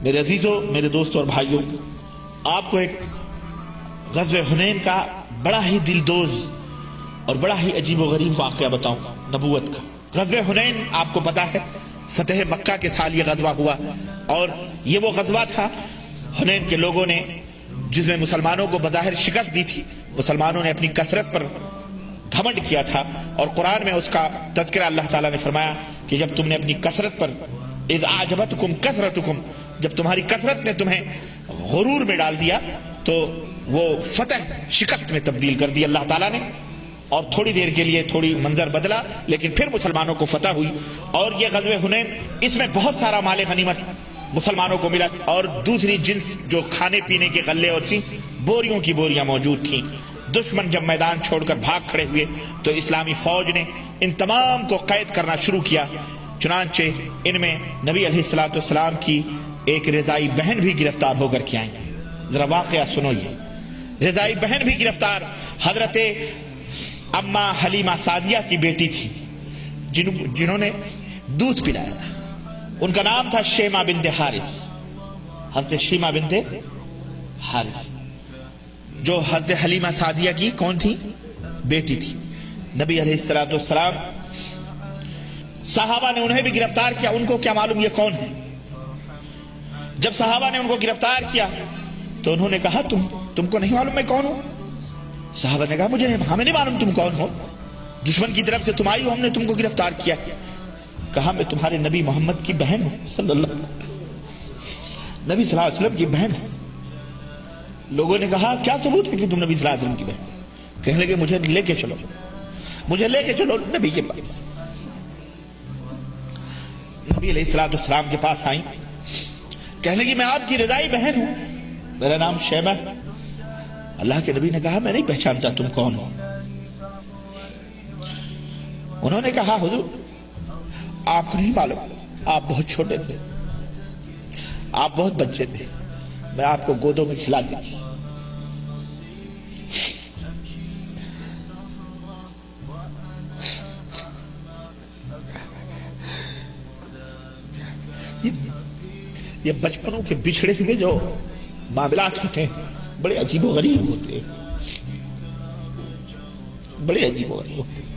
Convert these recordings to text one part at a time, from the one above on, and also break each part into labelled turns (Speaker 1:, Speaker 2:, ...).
Speaker 1: میرے عزیزوں، میرے دوستوں اور بھائیوں، آپ کو ایک غزوہ حنین کا بڑا ہی دلدوز اور بڑا ہی عجیب و غریب واقعہ بتاؤں نبوت کا۔ غزوہ حنین آپ کو پتا ہے فتح مکہ کے سال یہ غزوہ ہوا، اور یہ وہ غزوہ تھا حنین کے لوگوں نے جس میں مسلمانوں کو بظاہر شکست دی تھی۔ مسلمانوں نے اپنی کثرت پر گھمنڈ کیا تھا، اور قرآن میں اس کا تذکرہ اللہ تعالیٰ نے فرمایا کہ جب تم نے اپنی کثرت پر اذ اعجبتکم کثرتکم، جب تمہاری کثرت نے تمہیں غرور میں ڈال دیا تو وہ فتح شکست میں تبدیل کر دی اللہ تعالیٰ نے، اور تھوڑی دیر کے لیے تھوڑی منظر بدلا، لیکن پھر مسلمانوں کو فتح ہوئی۔ اور یہ غزوہ حنین، اس میں بہت سارا مال غنیمت مسلمانوں کو ملا، اور دوسری جنس جو کھانے پینے کے غلے اور چیز بوریوں کی بوریاں موجود تھیں۔ دشمن جب میدان چھوڑ کر بھاگ کھڑے ہوئے تو اسلامی فوج نے ان تمام کو قید کرنا شروع کیا۔ چنانچہ ان میں نبی علیہ الصلوۃ والسلام کی ایک رضائی بہن بھی گرفتار ہو کر کے آئیں۔ ذرا واقعہ سنو، یہ رضائی بہن بھی گرفتار حضرت اما حلیمہ سعدیہ کی بیٹی تھی، جنہوں نے دودھ پلایا تھا۔ ان کا نام تھا شیمہ بنت حارث، حضرت شیمہ بنت حارث، جو حضرت حلیمہ سعدیہ کی کون تھی؟ بیٹی تھی۔ نبی علیہ الصلوۃ والسلام صحابہ نے انہیں بھی گرفتار کیا۔ ان کو کیا معلوم یہ کون ہے؟ جب صحابہ نے ان کو گرفتار کیا تو انہوں نے کہا تم کو نہیں معلوم میں کون ہوں؟ صحابہ نے کہا ہمیں نہیں معلوم تم کون ہو، دشمن کی طرف سے تم آئی ہو، ہم نے تم کو گرفتار کیا۔ کہا میں تمہارے نبی محمد کی بہن ہوں، صلی اللہ نبی صلی اللہ علیہ وسلم کی بہن ہوں۔ لوگوں نے کہا کیا ثبوت ہے کہ تم نبی صلی اللہ علیہ وسلم کی بہن؟ کہنے لگے مجھے لے کے چلو، مجھے لے کے چلو نبی کے پاس۔ نبی علیہ الصلوۃ والسلام کے پاس آئیں، کہنے لگی میں آپ کی رضائی بہن ہوں، میرا نام شیبہ ہے۔ اللہ کے نبی نے کہا میں نہیں پہچانتا تم کون ہو۔ انہوں نے کہا حضور آپ کو نہیں معلوم، آپ بہت چھوٹے تھے، آپ بہت بچے تھے، میں آپ کو گودوں میں کھلاتی تھی۔ یہ بچپنوں کے بچھڑے ہوئے جو معاملات ہوتے ہیں بڑے عجیب و غریب ہوتے ہیں، بڑے عجیب و غریب ہوتے ہیں۔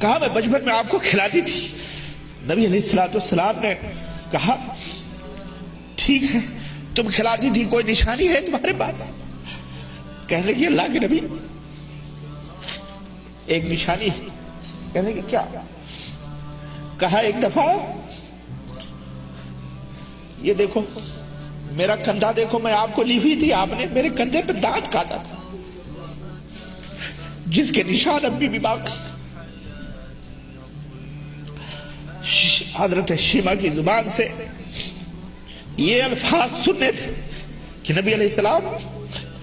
Speaker 1: کہا میں بچپن میں آپ کو کھلاتی تھی۔ نبی علیہ الصلوۃ والسلام نے کہا ٹھیک ہے تم کھلاتی تھی، کوئی نشانی ہے تمہارے پاس؟ کہنے لگی اللہ کے نبی ایک نشانی ہے۔ کہنے لگی کیا؟ کہا ایک دفعہ یہ دیکھو میرا کندھا دیکھو، میں آپ کو لی ہوئی تھی، آپ نے میرے کندھے پہ دانت کاٹا تھا جس کے نشان ابھی بھی باقی۔ حضرت شیمہ کی زبان سے یہ الفاظ سننے تھے کہ نبی علیہ السلام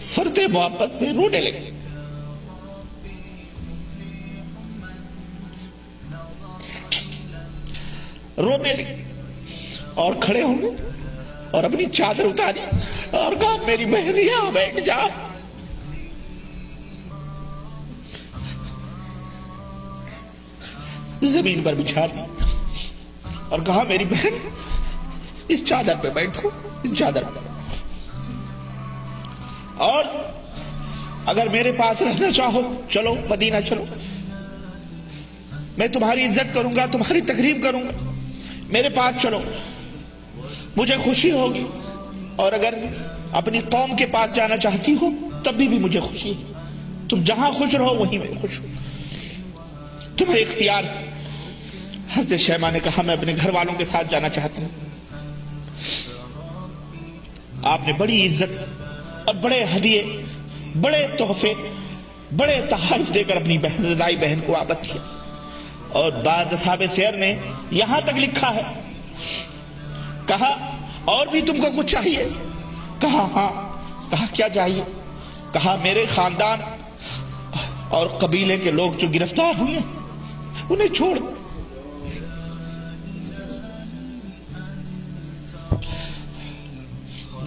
Speaker 1: فرط محبت سے رونے لگے۔ رونے لگے اور کھڑے ہو گئے اور اپنی چادر اتاری اور کہا میری بہن یہاں بیٹھ جا۔ زمین پر بچھا دی اور کہا میری بہن اس چادر پہ بیٹھو، اس چادر پہ، اور اگر میرے پاس رہنا چاہو چلو مدینہ چلو، میں تمہاری عزت کروں گا، تمہاری تکریم کروں گا، میرے پاس چلو، مجھے خوشی ہوگی، اور اگر اپنی قوم کے پاس جانا چاہتی ہو تب بھی مجھے خوشی ہے، تم جہاں خوش رہو وہیں میں خوش ہوں، تمہیں اختیار۔ حضرت شیمہ نے کہا میں اپنے گھر والوں کے ساتھ جانا چاہتی ہوں۔ آپ نے بڑی عزت اور بڑے ہدیے، بڑے تحفے، بڑے تحائف دے کر اپنی بہن رضائی بہن کو واپس کیا۔ اور بعض اصحاب سیر نے یہاں تک لکھا ہے، کہا اور بھی تم کو کچھ چاہیے؟ کہا ہاں۔ کہا کیا چاہیے؟ کہا میرے خاندان اور قبیلے کے لوگ جو گرفتار ہوئے انہیں چھوڑ۔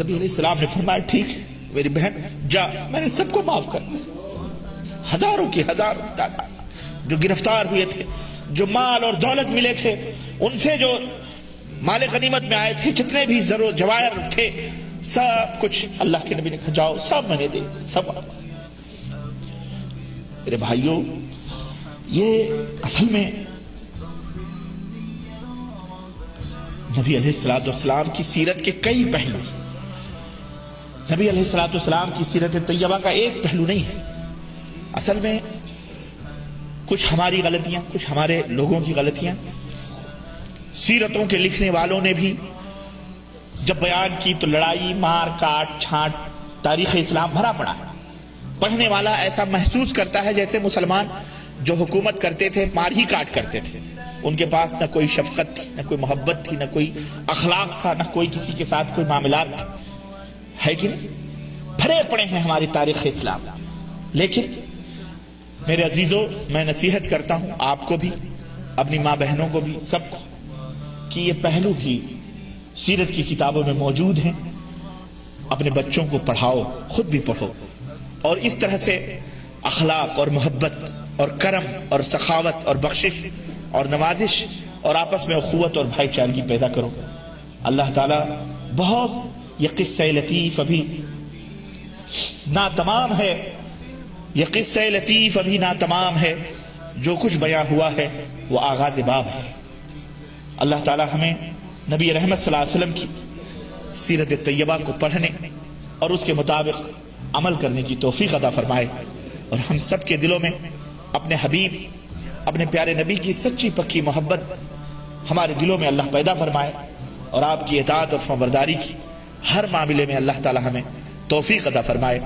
Speaker 1: نبی علیہ السلام نے فرمایا ٹھیک ہے میری بہن جا، میں نے سب کو معاف کر دیا، ہزاروں کی ہزاروں تعداد جو گرفتار ہوئے تھے، جو مال اور دولت ملے تھے، ان سے جو مال غنیمت میں آئے تھے، جتنے بھی زر و جواہر تھے، سب کچھ اللہ کے نبی نے کہا جاؤ سب میں نے دے، سب۔ میرے بھائیوں، یہ اصل میں نبی علیہ الصلوۃ والسلام کی سیرت کے کئی پہلو، نبی علیہ الصلوۃ والسلام کی سیرت طیبہ کا ایک پہلو نہیں ہے۔ اصل میں کچھ ہماری غلطیاں، کچھ ہمارے لوگوں کی غلطیاں، سیرتوں کے لکھنے والوں نے بھی جب بیان کی تو لڑائی، مار کاٹ چھانٹ، تاریخ اسلام بھرا پڑا ہے۔ پڑھنے والا ایسا محسوس کرتا ہے جیسے مسلمان جو حکومت کرتے تھے مار ہی کاٹ کرتے تھے، ان کے پاس نہ کوئی شفقت تھی، نہ کوئی محبت تھی، نہ کوئی اخلاق تھا، نہ کوئی کسی کے ساتھ کوئی معاملات تھے، ہے کہ نہیں؟ بھرے پڑے ہیں ہماری تاریخ اسلام۔ لیکن میرے عزیزوں، میں نصیحت کرتا ہوں آپ کو بھی، اپنی ماں بہنوں کو بھی، سب کو، کہ یہ پہلو بھی سیرت کی کتابوں میں موجود ہیں۔ اپنے بچوں کو پڑھاؤ، خود بھی پڑھو، اور اس طرح سے اخلاق اور محبت اور کرم اور سخاوت اور بخشش اور نوازش اور آپس میں اخوت اور بھائی چارگی پیدا کرو۔ اللہ تعالیٰ بہت، یہ قصہ لطیف ابھی ناتمام ہے، یہ قصہ لطیف ابھی ناتمام ہے، جو کچھ بیان ہوا ہے وہ آغاز باب ہے۔ اللہ تعالیٰ ہمیں نبی رحمت صلی اللہ علیہ وسلم کی سیرت طیبہ کو پڑھنے اور اس کے مطابق عمل کرنے کی توفیق عطا فرمائے، اور ہم سب کے دلوں میں اپنے حبیب، اپنے پیارے نبی کی سچی پکی محبت ہمارے دلوں میں اللہ پیدا فرمائے، اور آپ کی اطاعت اور فرمانبرداری کی ہر معاملے میں اللہ تعالی ہمیں توفیق عطا فرمائے۔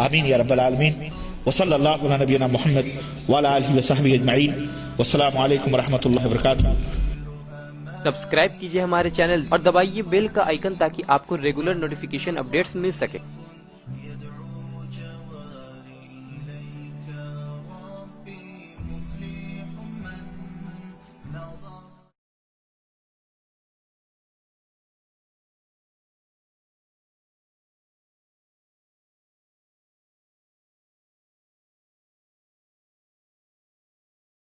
Speaker 1: آمین یا رب العالمین۔ وصلی اللہ علی نبینا محمد وعلی آلہ وصحبہ اجمعین۔ والسلام علیکم ورحمۃ اللہ وبرکاتہ۔
Speaker 2: سبسکرائب کیجئے ہمارے چینل اور دبائیے بیل کا آئیکن تاکہ آپ کو ریگولر نوٹیفیکیشن اپڈیٹس مل سکے۔